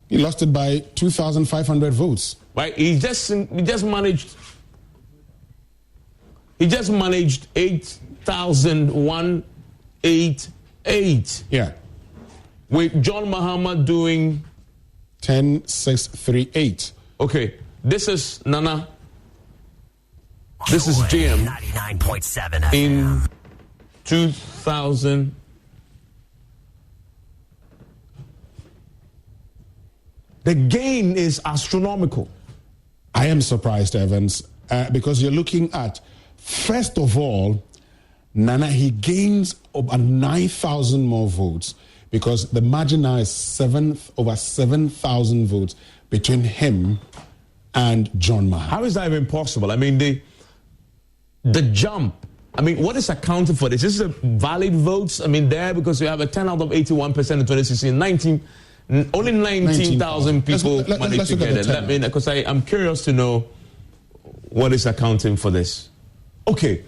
He lost it by 2,500 votes. Right? He just managed 8,188. Yeah. With John Mahama doing 10,638. Okay, this is Nana. This is JM 99.7 in 2000. The gain is astronomical. I am surprised, Evans, because you're looking at, first of all, Nana, he gains over 9,000 more votes because the margin now is over 7,000 votes between him and John Mahama. How is that even possible? I mean, the jump. I mean, what is accounting for this? This is valid votes. I mean, there because you have a 10 out of 81% in 2016, only 19,000 people managed to get it. Because I'm curious to know what is accounting for this. Okay.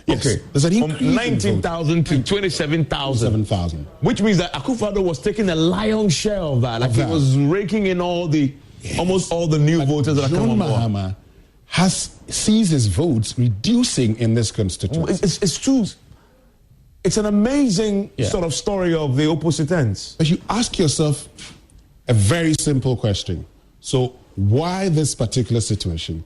Yes. Okay. There's an from 19,000 to 27,000. Which means that Akufo-Addo was taking a lion's share of that. Like he was raking in almost all the new voters that are coming on board. John Mahama sees his votes reducing in this constituency. It's true. It's an amazing sort of story of the opposite ends. But you ask yourself a very simple question. So why this particular situation?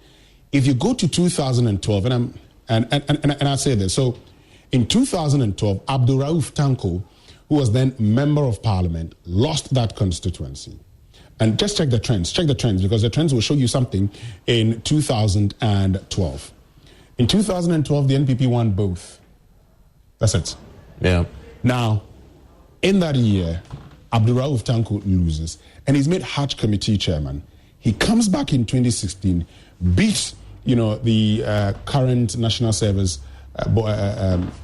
If you go to 2012, and I say this, so in 2012, Abdul Rauf Tanko, who was then Member of Parliament, lost that constituency. And just check the trends, because the trends will show you something in 2012. In 2012, the NPP won both. That's it. Yeah. Now, in that year, Abdul Rauf Tanko loses, and he's made Hajj Committee chairman. He comes back in 2016, beats the current National Service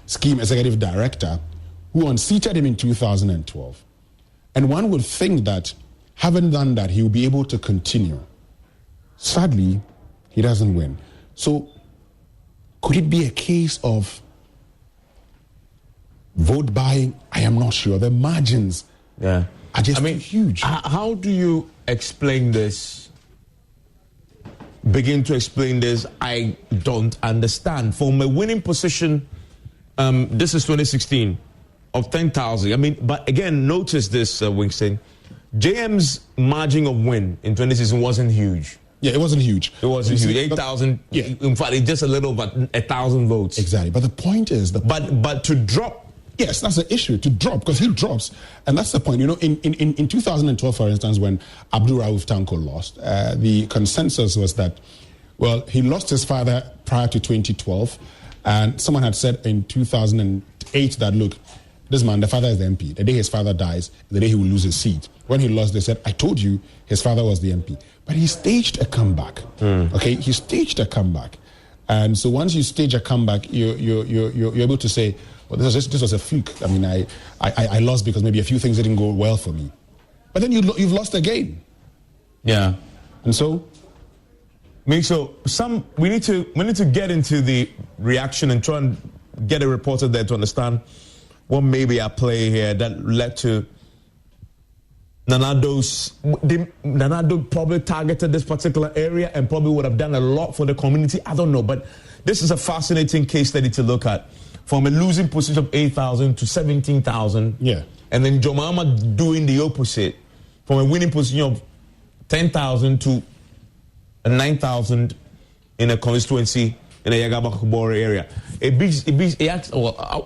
Scheme Executive Director, who unseated him in 2012. And one would think that, having done that, he will be able to continue. Sadly, he doesn't win. So, could it be a case of vote buying? I am not sure. The margins are just huge. How do you explain this? Begin to explain this. I don't understand. From a winning position, this is 2016, of 10,000. I mean, but again, notice this, Winston. JM's margin of win in 2016 wasn't huge. Yeah, it wasn't huge. It wasn't huge. 8,000. Yeah. In fact, it's just a little, but 1,000 votes. Exactly. But the point is, but to drop. Yes, that's the issue, to drop, because he drops. And that's the point. You know, in 2012, for instance, when Abdul Rauf Tanko lost, the consensus was that, well, he lost his father prior to 2012. And someone had said in 2008 that, look, this man, the father is the MP. The day his father dies, the day he will lose his seat. When he lost, they said, I told you his father was the MP. But he staged a comeback. Okay, he staged a comeback. And so once you stage a comeback, you're able to say, well, this was a fluke. I mean, I lost because maybe a few things didn't go well for me. But then you've lost again. Yeah. And so? I mean, so we need to get into the reaction and try and get a reporter there to understand what maybe at play here that led to Nana Addo probably targeted this particular area and probably would have done a lot for the community. I don't know, but this is a fascinating case study to look at. From a losing position of 8,000 to 17,000. Yeah. And then John Mahama doing the opposite. From a winning position of 10,000 to 9,000 in a constituency in the Yagaba-Kubore area. I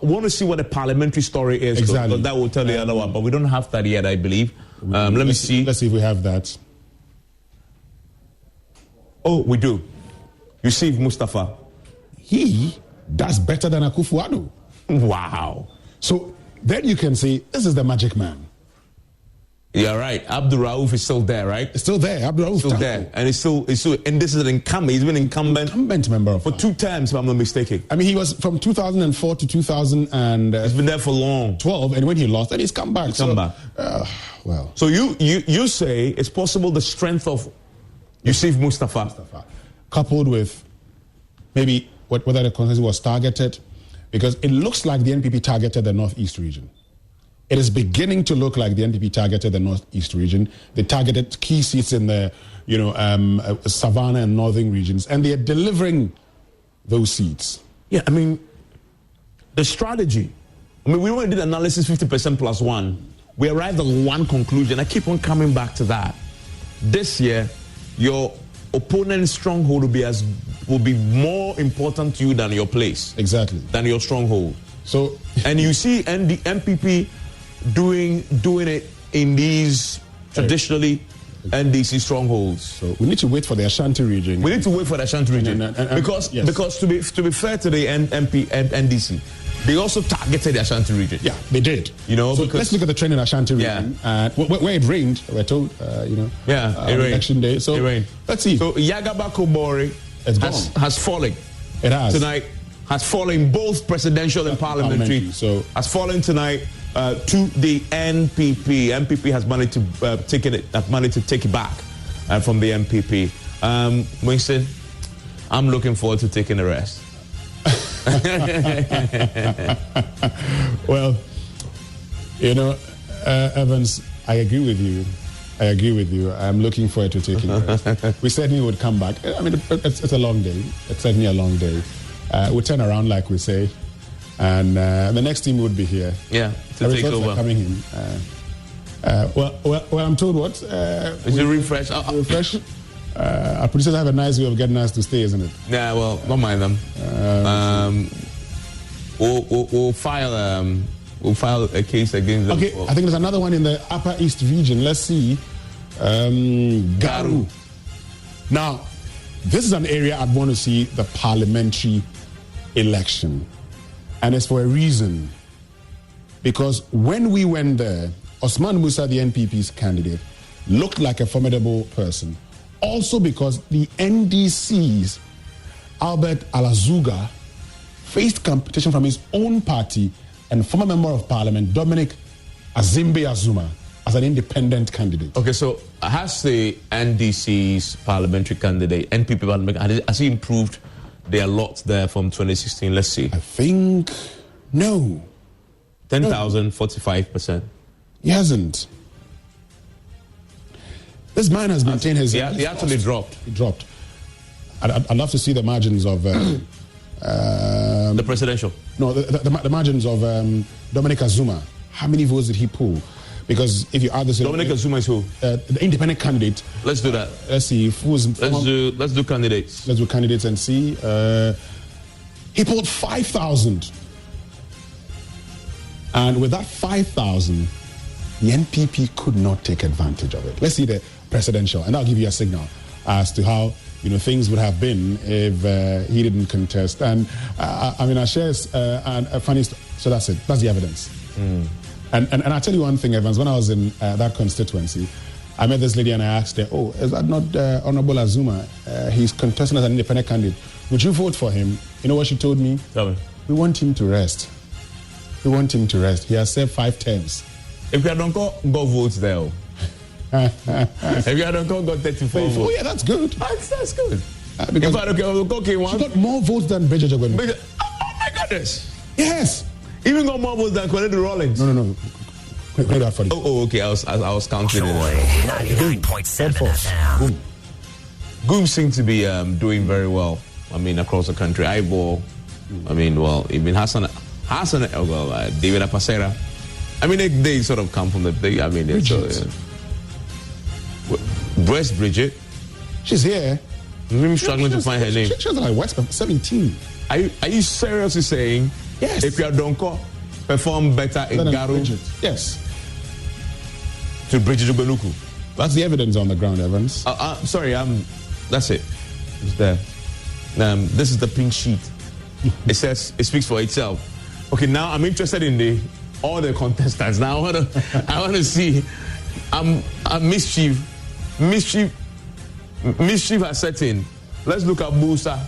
want to see what the parliamentary story is. Exactly. That will tell the other one. But we don't have that yet, I believe. Let me see. Let's see if we have that. Oh, we do. Yusuf Mustafa. He does better than Akufo-Addo. Wow. So then you can say, this is the magic man. Yeah, right. Abdul Rauf is still there, right? It's still there. Abdul Rauf still there. And it's still, and this is an incumbent. He's been incumbent member for 2 terms, if I'm not mistaken. I mean, he was from 2004 to 2000 and... he's been there for long. 12, and when he lost, then he's come back. Well. So you say it's possible the strength of Yusuf Mustafa. Coupled with maybe whether the consensus was targeted, because it looks like the NPP targeted the Northeast region. it is beginning to look like the NPP targeted the Northeast region. They targeted key seats in the, Savannah and Northern regions, and they are delivering those seats. Yeah, I mean, the strategy. I mean, we already did analysis 50% plus one. We arrived at one conclusion. I keep on coming back to that. This year, your opponent's stronghold will be more important to you than your place. Exactly. Than your stronghold. So, and you see the MPP doing it in these traditionally NDC strongholds. So we need to wait for the Ashanti region. We need to wait for the Ashanti region because to be fair to the NDC, they also targeted the Ashanti region. Yeah, they did. So let's look at the trend in Ashanti region. Where it rained, we're told. It rained. Election day. So it rained. Let's see. So Yagaba Kobori has fallen. It has tonight. Has fallen both presidential and parliamentary. So has fallen tonight to the NPP. NPP has managed to take it back from the NPP. Winston, I'm looking forward to taking the rest. Well, Evans, I agree with you. I'm looking forward to taking it. We certainly would come back. I mean, it's a long day. It's certainly a long day. We'll turn around, like we say, and the next team would be here. Yeah, to take over. Coming in. Well, I'm told what? Is it refresh? Refresh. Our producers have a nice way of getting us to stay, isn't it? Yeah, well, don't mind them. We'll file a case against them. Okay, I think there's another one in the Upper East region. Let's see. Garu. Now, this is an area I'd want to see the parliamentary election. And it's for a reason. Because when we went there, Osman Musa, the NPP's candidate, looked like a formidable person. Also because the NDC's Albert Alazuga faced competition from his own party and former member of parliament, Dominic Azimbe Azuma, as an independent candidate. Okay, so has the NDC's parliamentary candidate, NPP parliamentary, has he improved their lot there from 2016? Let's see. I think no. 10,000, 45%. He hasn't. This man has maintained his... He actually dropped. He dropped. I'd love to see the margins of... the presidential? No, the margins of Dominic Azuma. How many votes did he pull? Because if you add this... Dominic Azuma is who? The independent candidate. Let's do that. Let's see. Let's do candidates. Let's do candidates and see. He pulled 5,000. And with that 5,000, the NPP could not take advantage of it. Let's see the presidential, and I'll give you a signal as to how things would have been if he didn't contest. And I share a funny story. So that's it. That's the evidence. And I'll tell you one thing, Evans. When I was in that constituency, I met this lady and I asked her, "Oh, is that not Honorable Azuma? He's contesting as an independent candidate. Would you vote for him?" You know what she told me? Tell me. We want him to rest. We want him to rest. He has served 5 terms. If you don't got votes there. If you don't got 34 votes. Oh, yeah, that's good. That's good. Because she got more votes than Beja Jogwenu. Oh, my goodness. Yes. Even got more votes than Kwenedu Rollins. No. Oh, okay. I was counting. 99.7 FM. Goom seems to be doing very well. I mean, across the country. Even Hassan, David Apasera. I mean, they sort of come from Where's Bridget? She's here. I'm struggling to find her name. She's like West 17. Are you seriously saying if you Donko perform better in Garu? Yes. To Bridget Ubenuku. That's the evidence on the ground, Evans. That's it. It's there. This is the pink sheet. It speaks for itself. Okay, now I'm interested in all the contestants. Now I want to see. Mischief has set in. Let's look at Musa.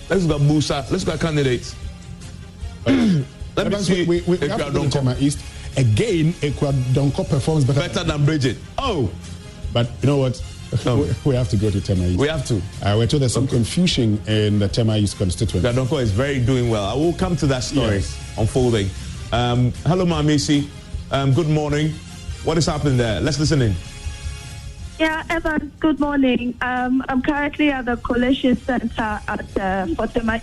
Let's look at candidates. Let me see. We have to go to Tema East. Again, Ekwadonko performs better than Bridget. Oh. But you know what? We have to go to Tema East. We have to. We're told there's some confusion in the Tema East constituency. Ekwadonko is doing well. I will come to that story unfolding. Hello, Mamisi. Good morning. What is happening there? Let's listen in. Yeah, Evans, good morning. I'm currently at the Collation Center at Fortema